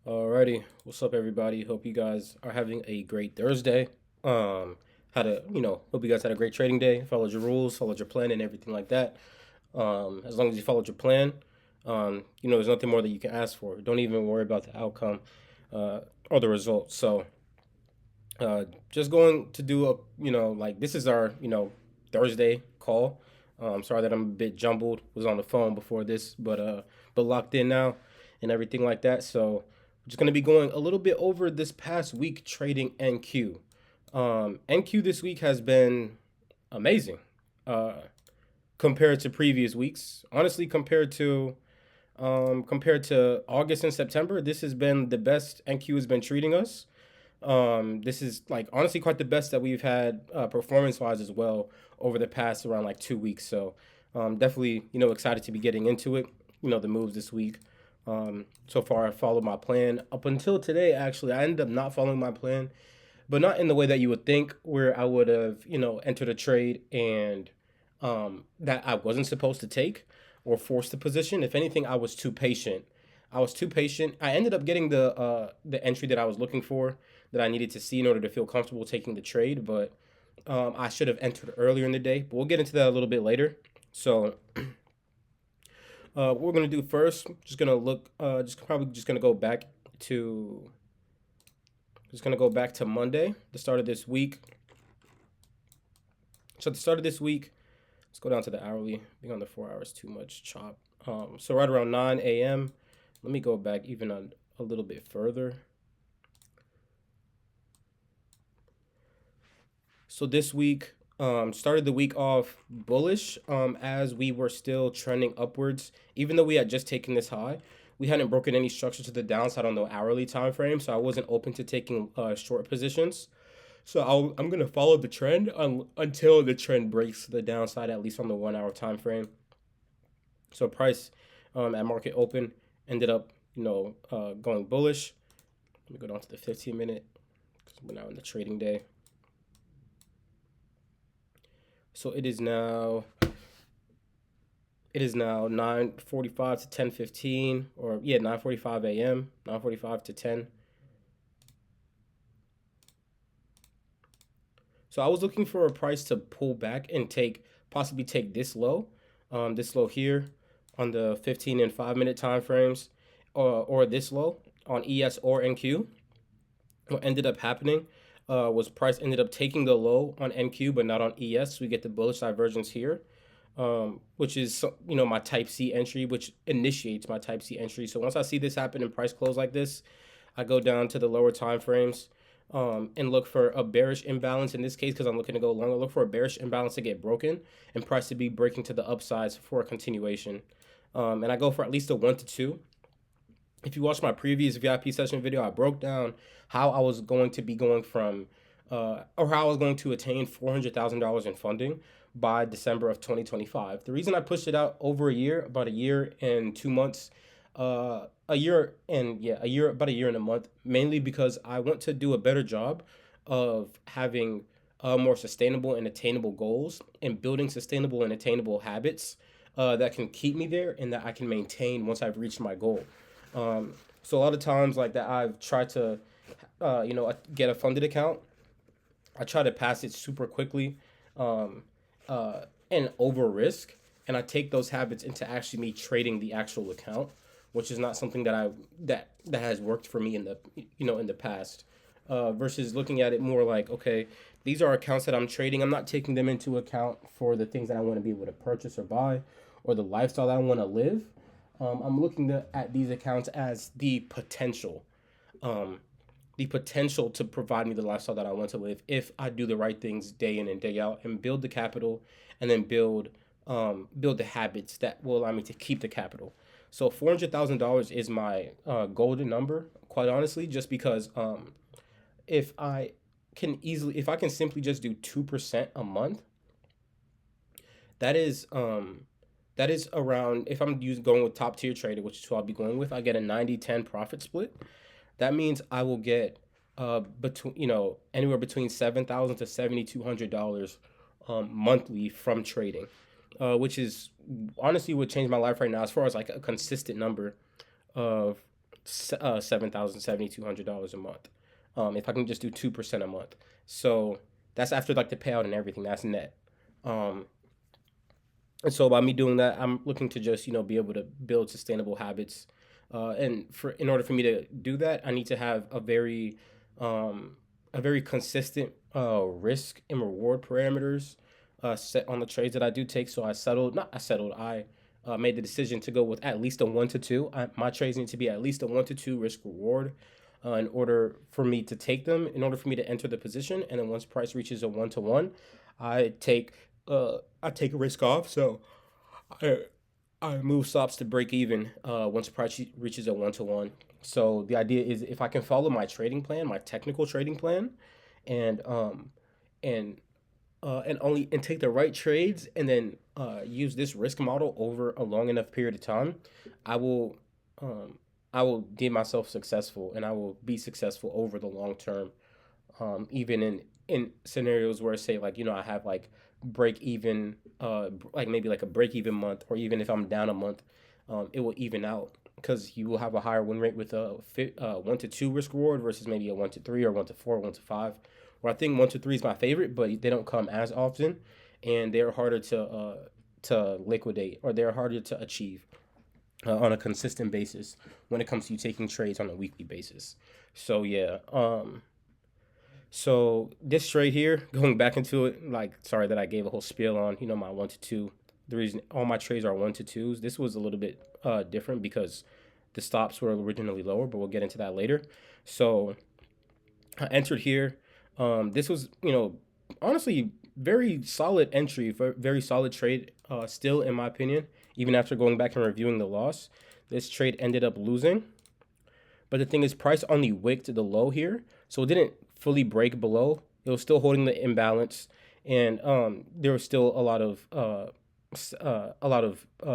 Alrighty, what's up, everybody? Hope you guys are having a great Thursday. Hope you guys had a great trading day. Followed your rules, followed your plan, and everything like that. As long as you followed your plan, there's nothing more that you can ask for. Don't even worry about the outcome, or the results. Just going to do this is our Thursday call. Sorry that I'm a bit jumbled. Was on the phone before this, but locked in now, and everything like that. So just going to be going a little bit over this past week trading NQ. NQ this week has been amazing, uh, compared to previous weeks. Honestly, compared to August and September, this has been the best NQ has been treating us. This is like honestly quite the best that we've had, performance wise as well, over the past around like 2 weeks. So definitely excited to be getting into it. The moves this week. So far I followed my plan up until today. Actually, I ended up not following my plan, but not in the way that you would think, where I would have entered a trade and that I wasn't supposed to take or forced the position. If anything, I was too patient. I ended up getting the entry that I was looking for, that I needed to see in order to feel comfortable taking the trade. But I should have entered earlier in the day. But we'll get into that a little bit later. So what we're gonna do first, just gonna look, just probably just gonna go back to Monday, the start of this week. So at the start of this week, let's go down to the hourly. Being on the 4 hours too much chop. So right around 9 a.m. Let me go back even a little bit further. So this week, started the week off bullish, as we were still trending upwards. Even though we had just taken this high, we hadn't broken any structure to the downside on the hourly time frame, so I wasn't open to taking short positions. So I'm gonna follow the trend until the trend breaks to the downside, at least on the 1 hour time frame. So price, at market open, ended up going bullish. Let me go down to the 15 minute, because we're now in the trading day. So it is now 9:45 to 10:15, or yeah, 9:45 a.m., 9:45 to 10. So I was looking for a price to pull back and possibly take this low here on the 15 and 5 minute time frames, or this low on ES or NQ. What ended up happening, was price ended up taking the low on NQ but not on ES. So we get the bullish divergence here, which is my Type C entry, which initiates my Type C entry. So once I see this happen in price close like this, I go down to the lower time frames, and look for a bearish imbalance in this case, because I'm looking to go longer. Look for a bearish imbalance to get broken and price to be breaking to the upsides for a continuation. And I go for at least a 1 to 2. If you watch my previous VIP session video, I broke down how I was going to be going from, or how I was going to attain $400,000 in funding by December of 2025. The reason I pushed it out over a year, about a year and 2 months, about a year and a month, mainly because I want to do a better job of having more sustainable and attainable goals, and building sustainable and attainable habits that can keep me there and that I can maintain once I've reached my goal. So a lot of times like that, I've tried to, get a funded account. I try to pass it super quickly, um, and over risk, and I take those habits into actually me trading the actual account, which is not something that has worked for me in the past. Versus looking at it more like, okay, these are accounts that I'm trading. I'm not taking them into account for the things that I want to be able to purchase or buy, or the lifestyle that I want to live. I'm looking at these accounts as um, the potential to provide me the lifestyle that I want to live if I do the right things day in and day out, and build the capital, and then build the habits that will allow me to keep the capital. So $400,000 is my golden number, quite honestly, just because, if I if I can simply just do 2% a month, that is um that is around, if I'm going with top tier trader, which is who I'll be going with, I get a 90-10 profit split. That means I will get between anywhere between $7,000 to $7,200 monthly from trading, which is honestly would change my life right now, as far as like a consistent number of $7,000, $7,200 a month. If I can just do 2% a month, so that's after like the payout and everything. That's net. Um, and so by me doing that, I'm looking to just be able to build sustainable habits. And for in order for me to do that, I need to have um, a very consistent risk and reward parameters set on the trades that I do take. So I settled. I made the decision to go with at least a 1 to 2. My trades need to be at least a 1 to 2 risk reward in order for me to take them, in order for me to enter the position. And then once price reaches a 1 to 1, I take I take a risk off. So I I move stops to break even once price reaches a 1 to 1. So the idea is if I can follow my trading plan, my technical trading plan, and and and take the right trades, and then use this risk model over a long enough period of time, I will um, I will deem myself successful, and I will be successful over the long term. Even in scenarios where, say, like, I have like break even, like maybe like a break even month, or even if I'm down a month, it will even out because you will have a higher win rate with a 1 to 2 risk reward versus maybe a 1 to 3 or 1 to 4, 1 to 5. Where I think 1 to 3 is my favorite, but they don't come as often, and they're harder to liquidate, or they're harder to achieve on a consistent basis when it comes to you taking trades on a weekly basis. So yeah, so this trade here, going back into it, like, sorry that I gave a whole spiel on my 1 to 2. The reason all my trades are 1 to 2s. This was a little bit different because the stops were originally lower, but we'll get into that later. So I entered here. This was, honestly, very solid entry, very solid trade. Still, in my opinion, even after going back and reviewing the loss, this trade ended up losing. But the thing is, price only wicked the low here, so it didn't fully break below. It was still holding the imbalance, and there was still a lot of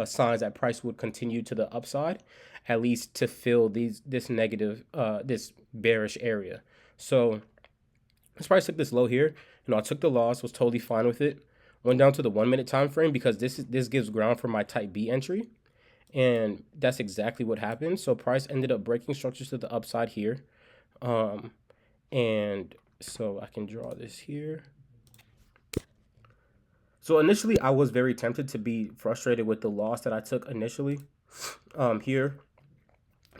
signs that price would continue to the upside, at least to fill this bearish area. So this price took this low here. I took the loss, was totally fine with it. Went down to the 1 minute time frame because this gives ground for my type B entry. And that's exactly what happened. So price ended up breaking structures to the upside here. Um, and so I can draw this here. So initially, I was very tempted to be frustrated with the loss that I took initially here.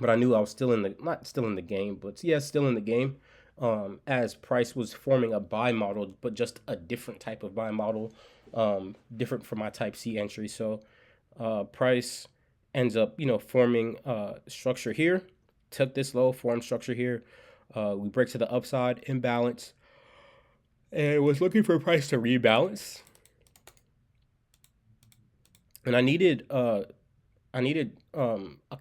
But I knew I was still not still in the game, but yeah, still in the game. As price was forming a buy model, but just a different type of buy model, different from my type C entry. So price ends up, forming structure here, took this low, formed structure here. We break to the upside, imbalance, and was looking for price to rebalance. And I needed a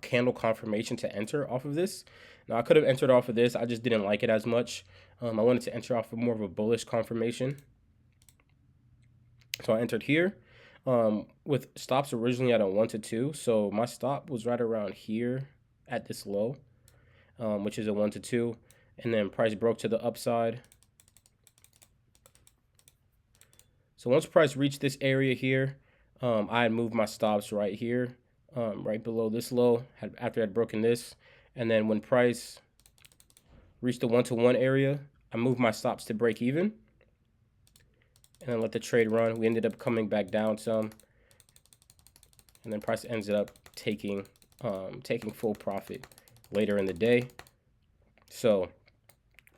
candle confirmation to enter off of this. Now I could have entered off of this. I just didn't like it as much. I wanted to enter off of more of a bullish confirmation. So I entered here with stops originally at a 1 to 2. So my stop was right around here at this low, which is a 1 to 2. And then price broke to the upside. So once price reached this area here, I had moved my stops right here, right below this low, after I had broken this. And then when price reached the 1 to 1 area, I moved my stops to break even. And then let the trade run. We ended up coming back down some. And then price ends up taking full profit later in the day. So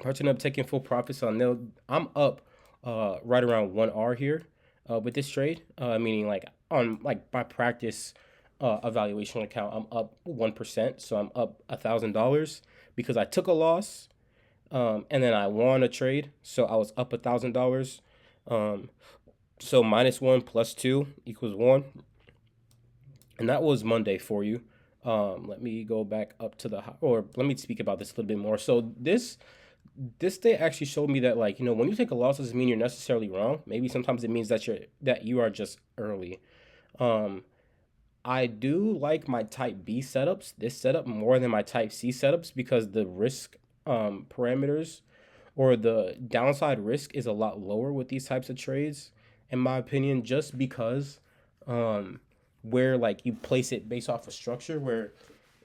price ended up taking full profit. So I'm up right around 1R here with this trade. Meaning like on like my practice evaluation account, I'm up 1%. So I'm up $1,000 because I took a loss, and then I won a trade. So I was up $1,000. So -1 + 2 = 1. And that was Monday for you. Let me go back up to or let me speak about this a little bit more. So this day actually showed me that, like, when you take a loss, doesn't mean you're necessarily wrong. Maybe sometimes it means that you are just early. I do like my type B setups, this setup, more than my type C setups, because the risk parameters, or the downside risk, is a lot lower with these types of trades, in my opinion, just because where, like, you place it based off of structure, where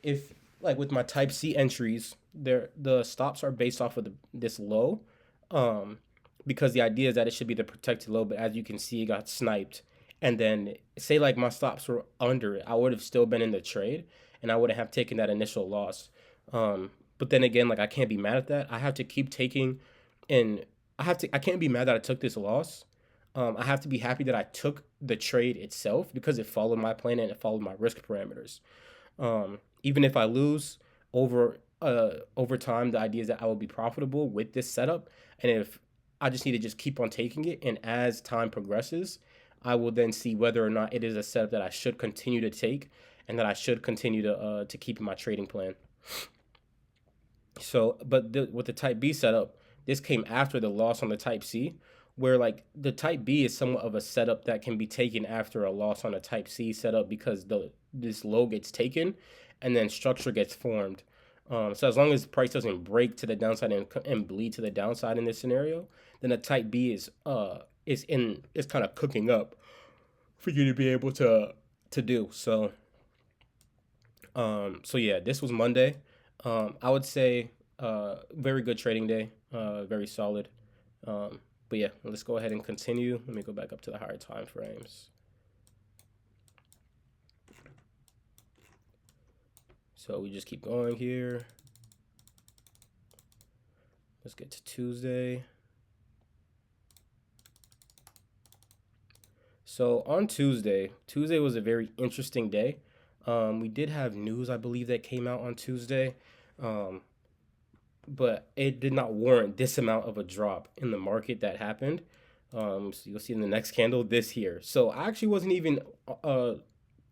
if like with my type C entries, the stops are based off of this low, um, because the idea is that it should be the protected low, but as you can see, it got sniped. And then say like my stops were under it, I would have still been in the trade, and I wouldn't have taken that initial loss. But then again, like I can't be mad at that. I have to keep taking, and I can't be mad that I took this loss. I have to be happy that I took the trade itself because it followed my plan and it followed my risk parameters. Even if I lose over time, the idea is that I will be profitable with this setup, and if I just need to just keep on taking it, and as time progresses, I will then see whether or not it is a setup that I should continue to take, and that I should continue to keep in my trading plan. So, but with the Type B setup, this came after the loss on the Type C, where like the Type B is somewhat of a setup that can be taken after a loss on a Type C setup because the this low gets taken, and then structure gets formed. So as long as price doesn't break to the downside and bleed to the downside in this scenario, then the Type B is kind of cooking up for you to be able to do. So yeah, this was Monday. I would say very good trading day, very solid. But yeah, let's go ahead and continue. Let me go back up to the higher time frames. So we just keep going here. Let's get to Tuesday. So on Tuesday was a very interesting day. We did have news, I believe, that came out on Tuesday, um, but it did not warrant this amount of a drop in the market that happened. So you'll see in the next candle this here. So I actually wasn't even uh,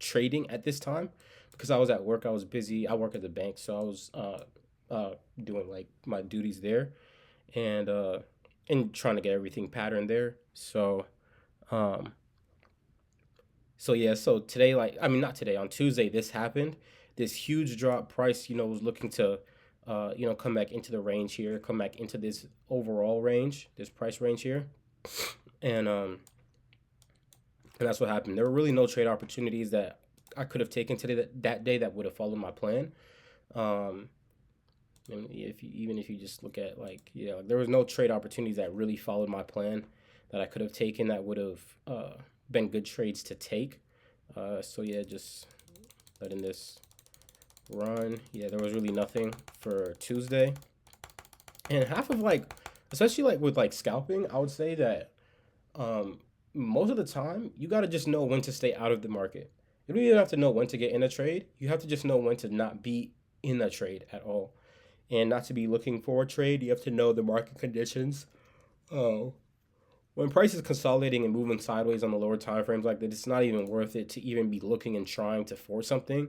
trading at this time because I was at work. I was busy. I work at the bank, so I was doing like my duties there, and trying to get everything patterned there. Um, so yeah, so today, like I mean, not today, on Tuesday, this happened. This huge drop. Price, was looking to, come back into the range here, come back into this overall range, this price range here, and that's what happened. There were really no trade opportunities that I could have taken today that day that would have followed my plan. Um, and even if you just look at like there was no trade opportunities that really followed my plan that I could have taken that would have been good trades to take. So yeah, just letting this run. Yeah, there was really nothing for Tuesday, and half of like, especially like with like scalping, I would say that um, most of the time you got to just know when to stay out of the market. You don't even have to know when to get in a trade. You have to just know when to not be in a trade at all, and not to be looking for a trade. You have to know the market conditions. Oh, when price is consolidating and moving sideways on the lower time frames like that, it's not even worth it to even be looking and trying to force something.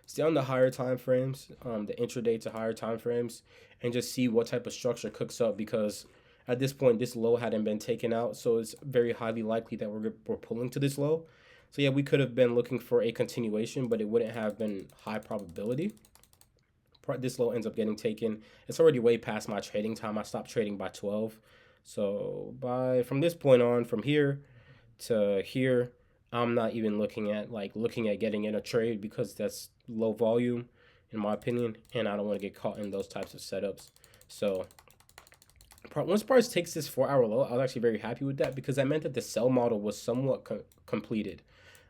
Stay on the higher time frames, the intraday to higher time frames, and just see what type of structure cooks up because at this point this low hadn't been taken out, so it's very highly likely that we're pulling to this low. So yeah, we could have been looking for a continuation, but it wouldn't have been high probability. This low ends up getting taken. It's already way past my trading time. I stopped trading by 12. So from this point on, from here to here, I'm not even looking at getting in a trade because that's low volume in my opinion, and I don't want to get caught in those types of setups. So once price takes this 4 hour low, I was actually very happy with that because that meant that the sell model was somewhat completed.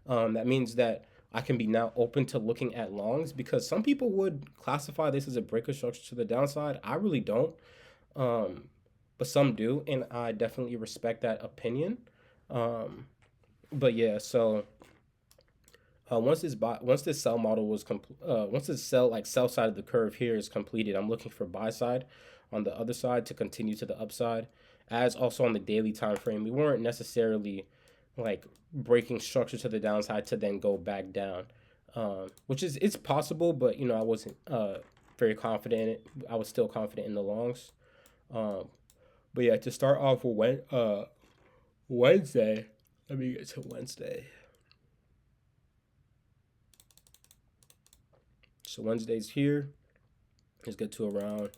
That means that I can be now open to looking at longs because some people would classify this as a breaker structure to the downside. I really don't, um, but some do, and I definitely respect that opinion. Um, but yeah, so once this sell model was once this sell side of the curve here is completed, I'm looking for buy side on the other side to continue to the upside. As also on the daily time frame, we weren't necessarily like breaking structure to the downside to then go back down, which is it's possible, but I wasn't very confident in it. I was still confident in the longs. Um, but yeah, to start off with Wednesday, let me get to Wednesday. So Wednesday's here. Let's get to around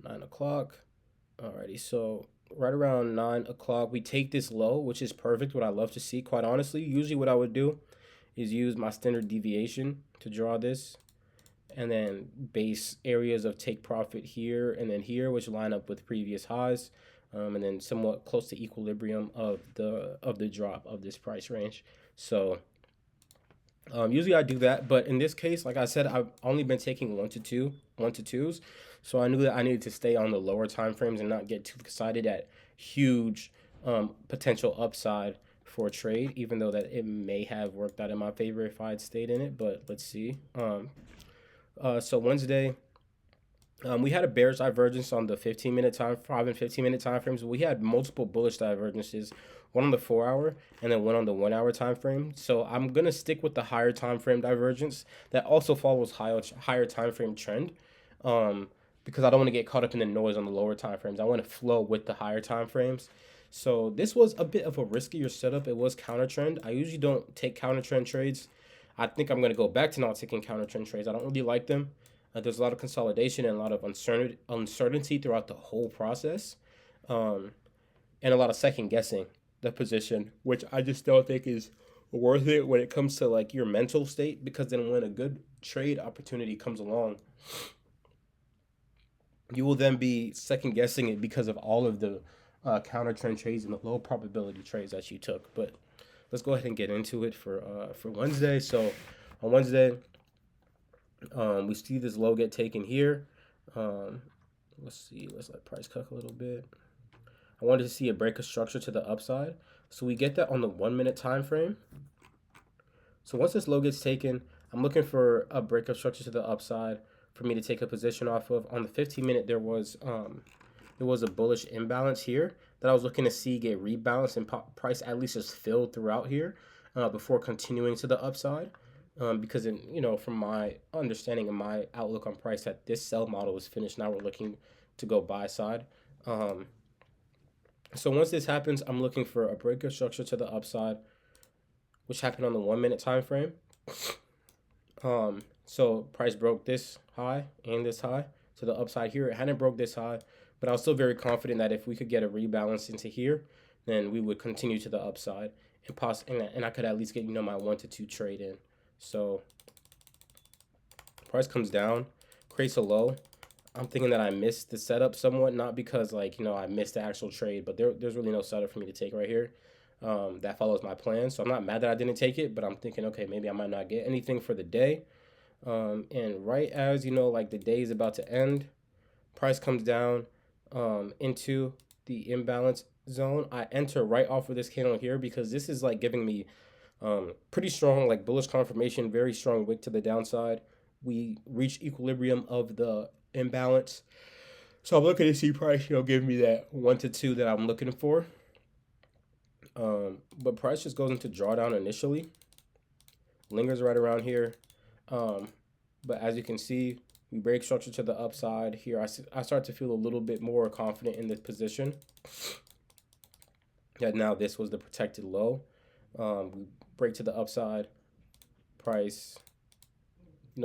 9 o'clock. Alrighty, so right around 9 o'clock, we take this low, which is perfect. What I love to see, quite honestly. Usually, what I would do is use my standard deviation to draw this, and then base areas of take profit here and then here, which line up with previous highs, and then somewhat close to equilibrium of the drop of this price range. So usually I do that, but in this case, like I said, I've only been taking one to twos, so I knew that I needed to stay on the lower time frames and not get too excited at huge potential upside for a trade, even though that it may have worked out in my favor if I had stayed in it. But let's see. So Wednesday, we had a bearish divergence on the 15-minute time, 5 and 15-minute time frames. We had multiple bullish divergences, one on the 4 hour and then one on the 1 hour time frame. So I'm gonna stick with the higher time frame divergence that also follows higher time frame trend, because I don't want to get caught up in the noise on the lower time frames. I want to flow with the higher time frames. So this was a bit of a riskier setup. It was counter trend. I usually don't take counter trend trades. I think I'm gonna go back to not taking counter trend trades. I don't really like them. There's a lot of consolidation and a lot of uncertainty throughout the whole process, and a lot of second guessing the position, which I just don't think is worth it when it comes to like your mental state. Because then when a good trade opportunity comes along, you will then be second guessing it because of all of the counter trend trades and the low probability trades that you took. But let's go ahead and get into it for Wednesday. So on Wednesday, we see this low get taken here. Let's see. Let's let price cut a little bit. I wanted to see a break of structure to the upside. So we get that on the 1 minute time frame. So once this low gets taken, I'm looking for a break of structure to the upside for me to take a position off of. On the 15-minute, there was a bullish imbalance here that I was looking to see get rebalanced and price at least just filled throughout here before continuing to the upside. Because from my understanding and my outlook on price, that this sell model is finished. Now we're looking to go buy side. So once this happens, I'm looking for a break of structure to the upside, which happened on the 1 minute time frame. So price broke this high and this high to the upside here. It hadn't broke this high, but I was still very confident that if we could get a rebalance into here, then we would continue to the upside and I could at least get my 1 to 2 trade in. So price comes down, creates a low. I'm thinking that I missed the setup somewhat, not because I missed the actual trade, but there's really no setup for me to take right here. That follows my plan. So I'm not mad that I didn't take it, but I'm thinking, okay, maybe I might not get anything for the day. And right as the day is about to end, price comes down into the imbalance zone. I enter right off of this candle here because this is giving me pretty strong bullish confirmation, very strong wick to the downside. We reach equilibrium of the imbalance, so I'm looking to see price give me that 1 to 2 that I'm looking for. But price just goes into drawdown initially, lingers right around here, but as you can see, we break structure to the upside here. I start to feel a little bit more confident in this position that now this was the protected low. We break to the upside, price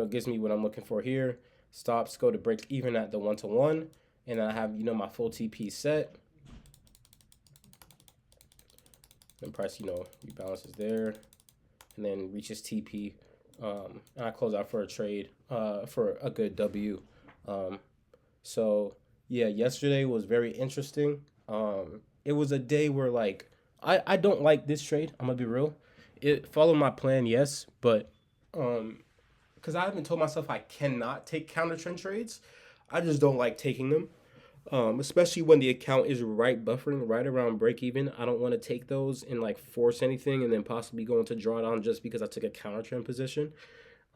gives me what I'm looking for here. Stops go to break even at the 1 to 1, and I have my full TP set, and price rebalances there and then reaches TP, and I close out for a trade for a good W. So yeah, yesterday was very interesting. It was a day where I don't like this trade, I'm gonna be real. It followed my plan, yes, but because I haven't told myself I cannot take counter trend trades, I just don't like taking them. Especially when the account is buffering right around break even. I don't want to take those and force anything and then possibly go into drawdown just because I took a counter trend position.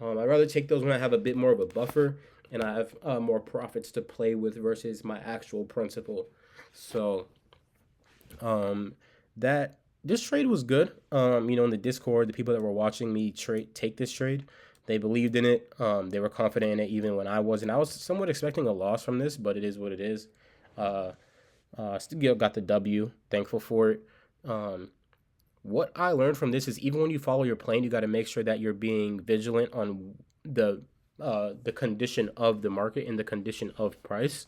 I'd rather take those when I have a bit more of a buffer and I have more profits to play with versus my actual principal. So that this trade was good. In the Discord, the people that were watching me take this trade, they believed in it. They were confident in it even when I wasn't. I was somewhat expecting a loss from this, but it is what it is. Still got the W. Thankful for it. What I learned from this is even when you follow your plan, you got to make sure that you're being vigilant on the condition of the market and the condition of price.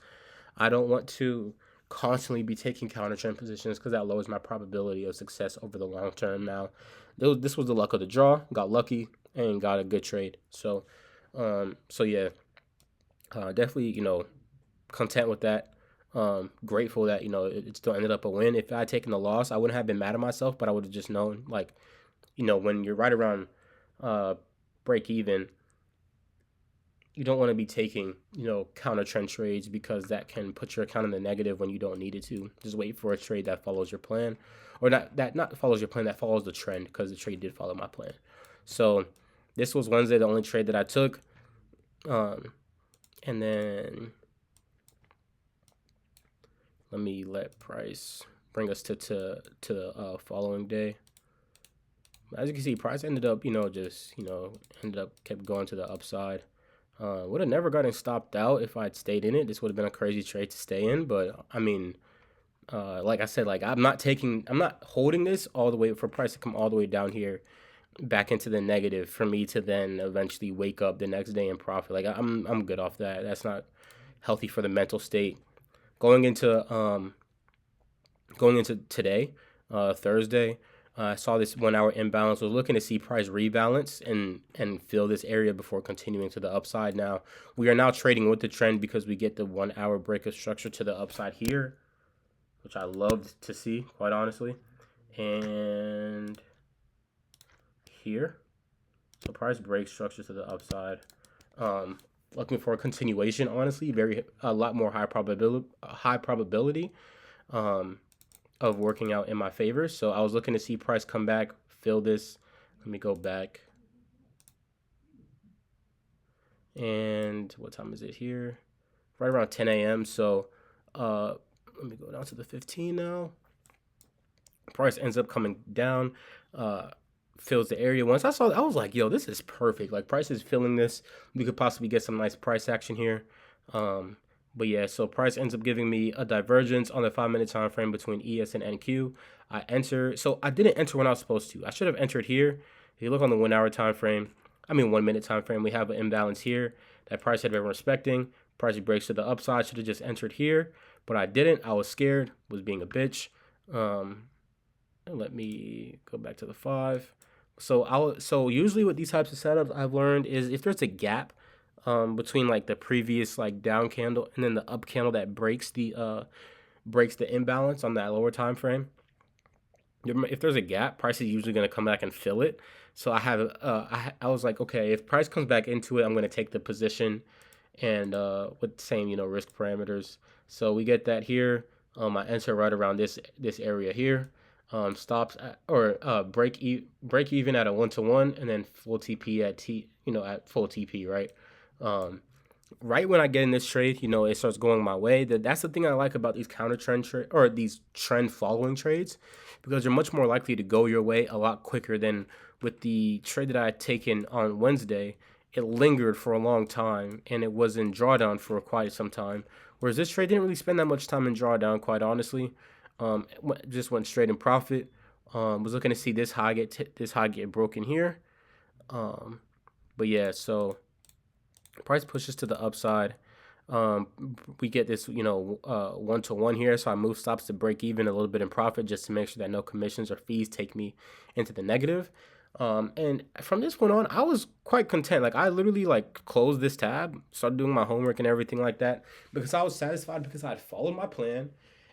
I don't want to constantly be taking counter trend positions because that lowers my probability of success over the long term. Now, this was the luck of the draw. Got lucky and got a good trade. So So yeah, definitely, content with that. Grateful that, it still ended up a win. If I had taken the loss, I wouldn't have been mad at myself, but I would have just known, like, when you're right around uh, break even, you don't want to be taking, counter trend trades, because that can put your account in the negative when you don't need it to. Just wait for a trade that follows your plan, or not follows your plan, that follows the trend, because the trade did follow my plan. So this was Wednesday, the only trade that I took. And then let me let price bring us to the following day. As you can see, price ended up, kept going to the upside. Would have never gotten stopped out if I'd stayed in it. This would have been a crazy trade to stay in, but I mean, like I said, like I'm not holding this all the way for price to come all the way down here back into the negative for me to then eventually wake up the next day and profit. Like I'm good off that. That's not healthy for the mental state. Going into today, Thursday, I saw this 1 hour imbalance. Was looking to see price rebalance and fill this area before continuing to the upside. Now we are now trading with the trend because we get the 1 hour break of structure to the upside here, which I loved to see, quite honestly. And here, so price breaks structure to the upside. Looking for a continuation, honestly, a lot more high probability of working out in my favor. So I was looking to see price come back, fill this. Let me go back. And what time is it here? Right around 10 a.m. So let me go down to the 15 now. Price ends up coming down, fills the area. Once I saw that, I was like, yo, this is perfect. Like, price is filling this. We could possibly get some nice price action here. But yeah, so price ends up giving me a divergence on the 5-minute time frame between ES and NQ. I enter, so I didn't enter when I was supposed to. I should have entered here. If you look on the 1 hour time frame, 1 minute time frame, we have an imbalance here that price had been respecting. Price breaks to the upside. Should have just entered here, but I didn't. I was scared, was being a bitch. Let me go back to the 5. So usually with these types of setups, I've learned is if there's a gap between like the previous like down candle and then the up candle that breaks the imbalance on that lower time frame, if there's a gap, price is usually going to come back and fill it. So I was like, okay, if price comes back into it, I'm going to take the position and with the same risk parameters. So we get that here. I enter right around this area here. Stops at, or break even at a 1-to-1, and then full TP at full TP, right? Right when I get in this trade, it starts going my way. That's the thing I like about these counter trend or these trend following trades, because you're much more likely to go your way a lot quicker than with the trade that I had taken on Wednesday. It lingered for a long time and it was in drawdown for quite some time. Whereas this trade didn't really spend that much time in drawdown, quite honestly. Just went straight in profit. Was looking to see this high get broken here. But yeah, so price pushes to the upside. We get this, 1-to-1 here. So I move stops to break even a little bit in profit just to make sure that no commissions or fees take me into the negative. And from this point on, I was quite content. Like I literally closed this tab, started doing my homework and everything like that, because I was satisfied because I had followed my plan.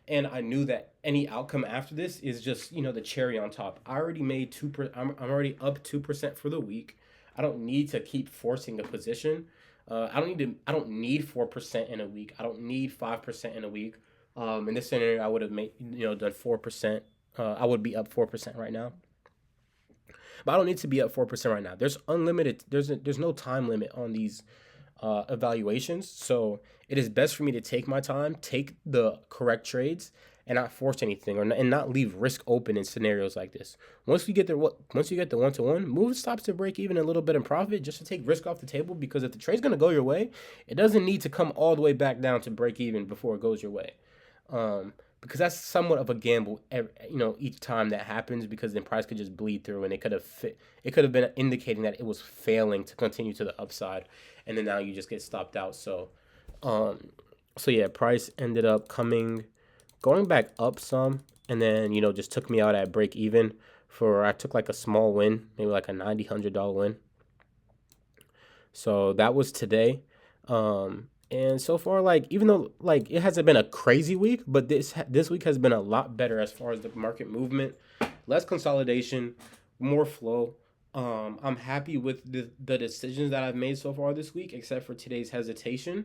And I knew that any outcome after this is just, the cherry on top. I already made 2%. I'm already up 2% for the week. I don't need to keep forcing a position. I don't need 4% in a week. I don't need 5% in a week. In this scenario, I would have made, done 4%. I would be up 4% right now. But I don't need to be up 4% right now. There's unlimited. There's no time limit on these evaluations. So it is best for me to take my time, take the correct trades, and not force anything, and not leave risk open in scenarios like this. Once you get the 1-to-1, move stops to break even a little bit in profit just to take risk off the table, because if the trade's going to go your way, it doesn't need to come all the way back down to break even before it goes your way. Because that's somewhat of a gamble, each time that happens, because then price could just bleed through, and it could have been indicating that it was failing to continue to the upside, and then now you just get stopped out. So yeah, price ended up going back up some, and then just took me out at break even. I took like a small win, maybe like a $90-$100 win. So that was today. And so far, like even though like it hasn't been a crazy week, but this week has been a lot better as far as the market movement, less consolidation, more flow. I'm happy with the decisions that I've made so far this week, except for today's hesitation.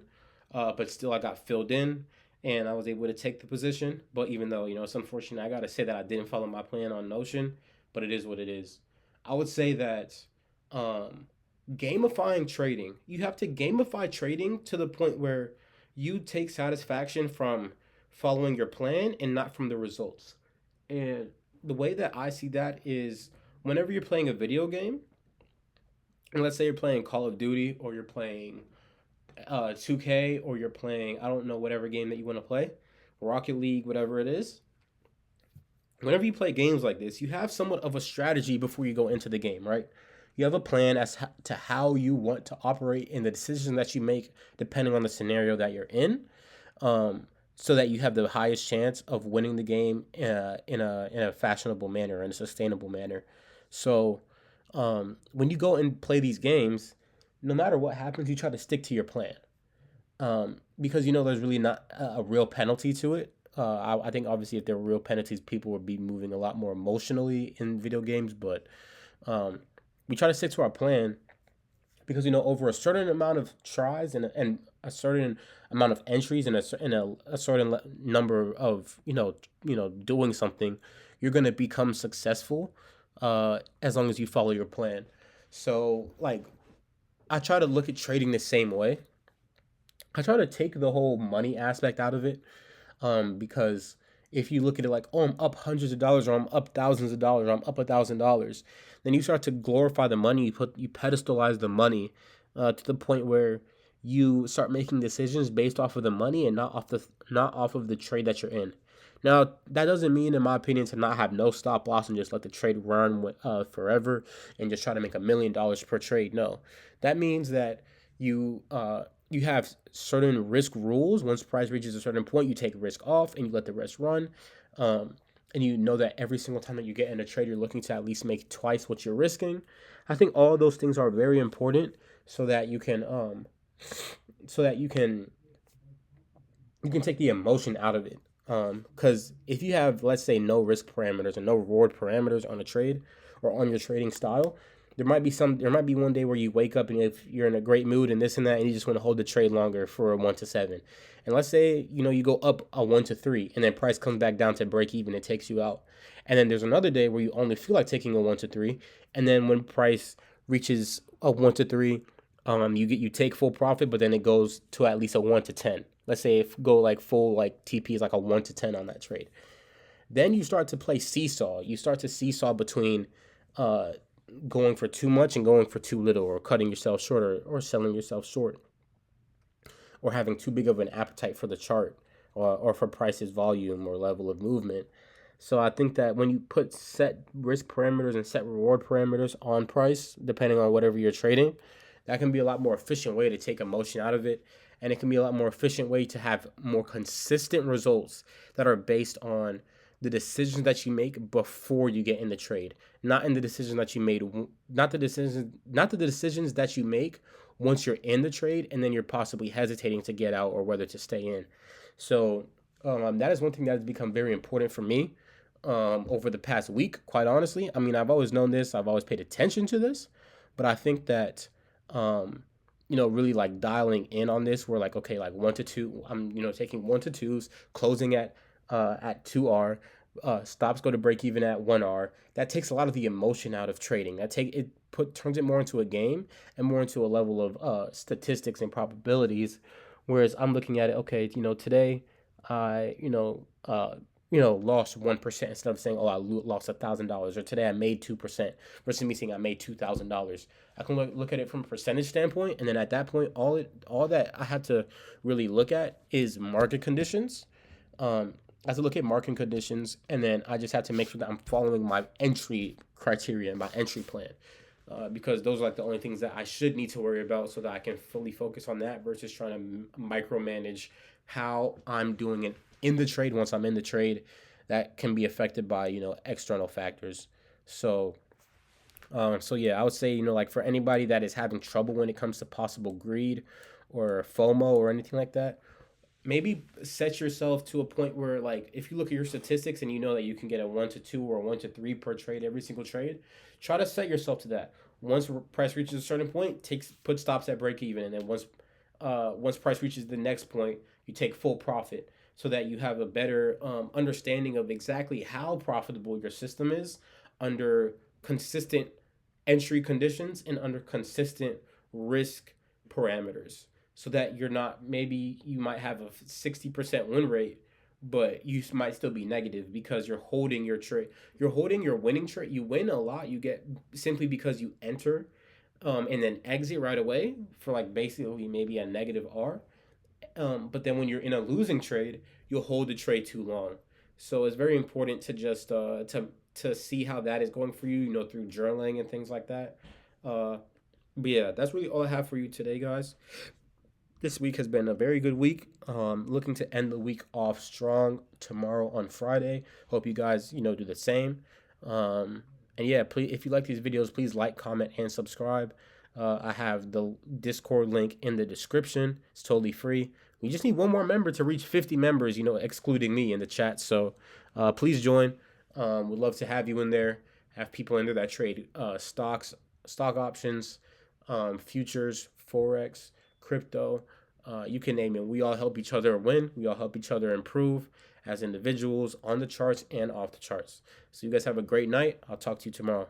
But still, I got filled in, and I was able to take the position. But even though it's unfortunate, I gotta say that I didn't follow my plan on Notion, but it is what it is. I would say that um, gamifying trading. You have to gamify trading to the point where you take satisfaction from following your plan and not from the results. And the way that I see that is whenever you're playing a video game, and let's say you're playing Call of Duty or you're playing 2K or you're playing, I don't know, whatever game that you want to play, Rocket League, whatever it is. Whenever you play games like this, you have somewhat of a strategy before you go into the game, right? You have a plan as to how you want to operate and the decisions that you make depending on the scenario that you're in, so that you have the highest chance of winning the game in a fashionable manner and a sustainable manner. So when you go and play these games, no matter what happens, you try to stick to your plan, because there's really not a real penalty to it. I think obviously if there were real penalties, people would be moving a lot more emotionally in video games, but um, we try to stick to our plan because over a certain amount of tries and a certain amount of entries and a certain number of doing something, you're gonna become successful as long as you follow your plan. So like I try to look at trading the same way. I try to take the whole money aspect out of it, because if you look at it like, oh, I'm up hundreds of dollars, or I'm up thousands of dollars, or I'm up $1,000, then you start to glorify the money. You pedestalize the money to the point where you start making decisions based off of the money and not off of the trade that you're in. Now that doesn't mean, in my opinion, to not have no stop loss and just let the trade run forever and just try to make $1 million per trade. No, that means that you have certain risk rules. Once price reaches a certain point, you take risk off and you let the rest run. And you know that every single time that you get in a trade, you're looking to at least make twice what you're risking. I think all those things are very important so that so that you can take the emotion out of it. Because if you have, let's say, no risk parameters and no reward parameters on a trade or on your trading style, there might be one day where you wake up and if you're in a great mood and this and that, and you just want to hold the trade longer for a 1 to 7. And let's say you go up a 1 to 3, and then price comes back down to break even, it takes you out. And then there's another day where you only feel like taking a 1 to 3, and then when price reaches a 1 to 3, you take full profit, but then it goes to at least a 1 to 10. Let's say if go like full like TP is like a 1 to 10 on that trade. Then you start to play seesaw. You start to seesaw between uh, going for too much and going for too little, or cutting yourself short, or selling yourself short, or having too big of an appetite for the chart, or for price's volume or level of movement. So I think that when you put set risk parameters and set reward parameters on price, depending on whatever you're trading, that can be a lot more efficient way to take emotion out of it. And it can be a lot more efficient way to have more consistent results that are based on the decisions that you make before you get in the trade, not in the decisions that you made, not the decisions that you make once you're in the trade and then you're possibly hesitating to get out or whether to stay in. So that is one thing that has become very important for me over the past week. Quite honestly, I mean, I've always known this, I've always paid attention to this, but I think that really like dialing in on this, we're like, okay, like 1 to 2, I'm taking 1 to 2s, closing at 2R, stops go to break even at 1R. That takes a lot of the emotion out of trading. Turns it more into a game and more into a level of statistics and probabilities. Whereas I'm looking at it, okay, today I lost 1% instead of saying, oh, I lost $1,000, or today I made 2% versus me saying I made $2,000. I can look at it from a percentage standpoint, and then at that point, all that I had to really look at is market conditions. I have to look at market conditions, and then I just have to make sure that I'm following my entry criteria and my entry plan. Because those are like the only things that I should need to worry about, so that I can fully focus on that versus trying to micromanage how I'm doing it in the trade. Once I'm in the trade, that can be affected by external factors. So So yeah, I would say, like for anybody that is having trouble when it comes to possible greed or FOMO or anything like that, maybe set yourself to a point where, like, if you look at your statistics and you know that you can get a 1 to 2 or 1 to 3 per trade every single trade, try to set yourself to that. Once price reaches a certain point, put stops at break even, and then once price reaches the next point, you take full profit, so that you have a better understanding of exactly how profitable your system is under consistent entry conditions and under consistent risk parameters, so that you're not, maybe you might have a 60% win rate, but you might still be negative because you're holding your trade. You're holding your winning trade. You win a lot. You get simply because you enter and then exit right away for like basically maybe a negative R. But then when you're in a losing trade, you'll hold the trade too long. So it's very important to just to see how that is going for you, through journaling and things like that. Uh, but yeah, that's really all I have for you today, guys. This week has been a very good week. Looking to end the week off strong tomorrow on Friday. Hope you guys, do the same. And yeah, please, if you like these videos, please like, comment, and subscribe. I have the Discord link in the description. It's totally free. We just need one more member to reach 50 members, excluding me in the chat. So please join. We'd love to have you in there. Have people in there that trade stock options, futures, forex, crypto. You can name it. We all help each other win. We all help each other improve as individuals on the charts and off the charts. So you guys have a great night. I'll talk to you tomorrow.